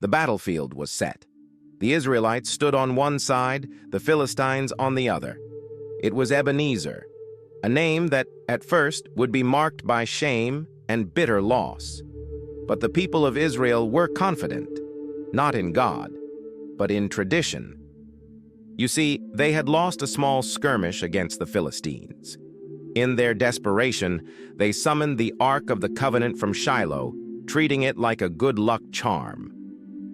The battlefield was set. The Israelites stood on one side, the Philistines on the other. It was Ebenezer, a name that, at first, would be marked by shame and bitter loss. But the people of Israel were confident, not in God, but in tradition. You see, they had lost a small skirmish against the Philistines. In their desperation, they summoned the Ark of the Covenant from Shiloh, treating it like a good luck charm.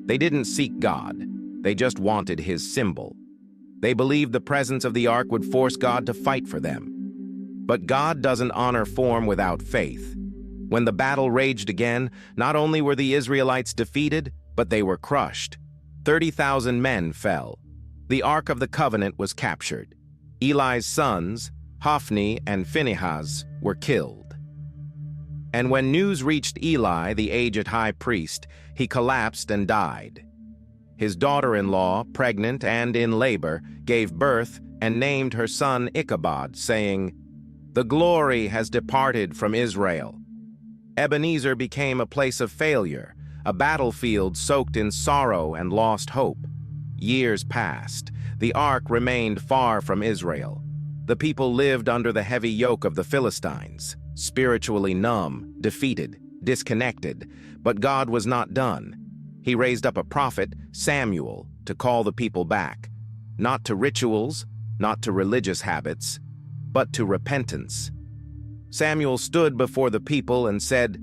They didn't seek God, they just wanted his symbol. They believed the presence of the Ark would force God to fight for them. But God doesn't honor form without faith. When the battle raged again, not only were the Israelites defeated, but they were crushed. 30,000 men fell. The Ark of the Covenant was captured. Eli's sons, Hophni and Phinehas, were killed. And when news reached Eli, the aged high priest, he collapsed and died. His daughter-in-law, pregnant and in labor, gave birth and named her son Ichabod, saying, "The glory has departed from Israel." Ebenezer became a place of failure, a battlefield soaked in sorrow and lost hope. Years passed. The ark remained far from Israel. The people lived under the heavy yoke of the Philistines, spiritually numb, defeated, disconnected. But God was not done. He raised up a prophet, Samuel, to call the people back, not to rituals, not to religious habits, but to repentance. Samuel stood before the people and said,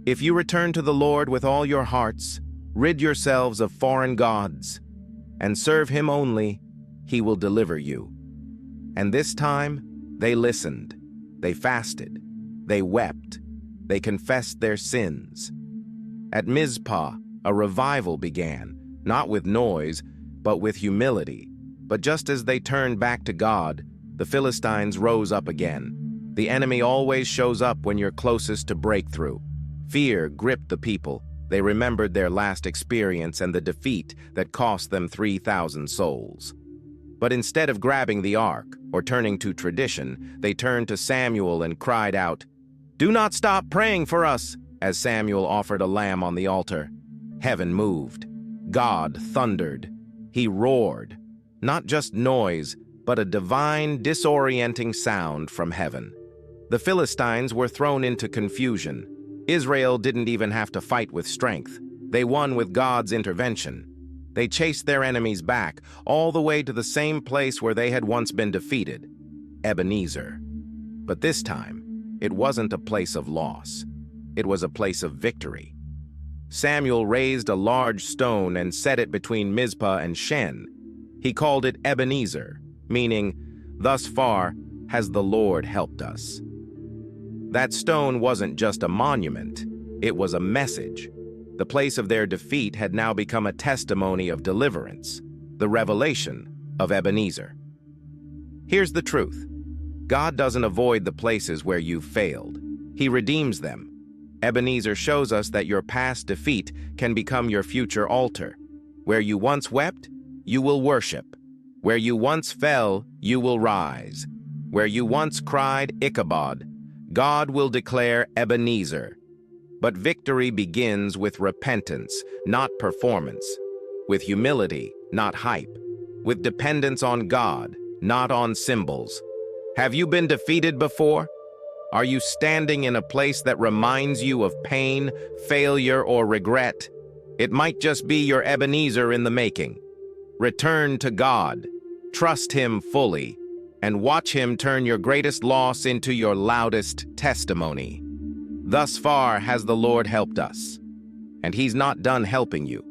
"If you return to the Lord with all your hearts, rid yourselves of foreign gods, and serve him only, he will deliver you." And this time, they listened, they fasted, they wept, they confessed their sins. At Mizpah, a revival began, not with noise, but with humility. But just as they turned back to God, the Philistines rose up again. The enemy always shows up when you're closest to breakthrough. Fear gripped the people. They remembered their last experience and the defeat that cost them 3,000 souls. But instead of grabbing the ark or turning to tradition, they turned to Samuel and cried out, "Do not stop praying for us," as Samuel offered a lamb on the altar. Heaven moved. God thundered. He roared. Not just noise, but a divine, disorienting sound from heaven. The Philistines were thrown into confusion. Israel didn't even have to fight with strength. They won with God's intervention. They chased their enemies back, all the way to the same place where they had once been defeated, Ebenezer. But this time, it wasn't a place of loss. It was a place of victory. Samuel raised a large stone and set it between Mizpah and Shen. He called it Ebenezer, meaning, "Thus far has the Lord helped us." That stone wasn't just a monument, it was a message. The place of their defeat had now become a testimony of deliverance, the revelation of Ebenezer. Here's the truth. God doesn't avoid the places where you've failed. He redeems them. Ebenezer shows us that your past defeat can become your future altar. Where you once wept, you will worship. Where you once fell, you will rise. Where you once cried Ichabod, God will declare Ebenezer. But victory begins with repentance, not performance. With humility, not hype. With dependence on God, not on symbols. Have you been defeated before? Are you standing in a place that reminds you of pain, failure, or regret? It might just be your Ebenezer in the making. Return to God, trust him fully, and watch him turn your greatest loss into your loudest testimony. Thus far has the Lord helped us, and he's not done helping you.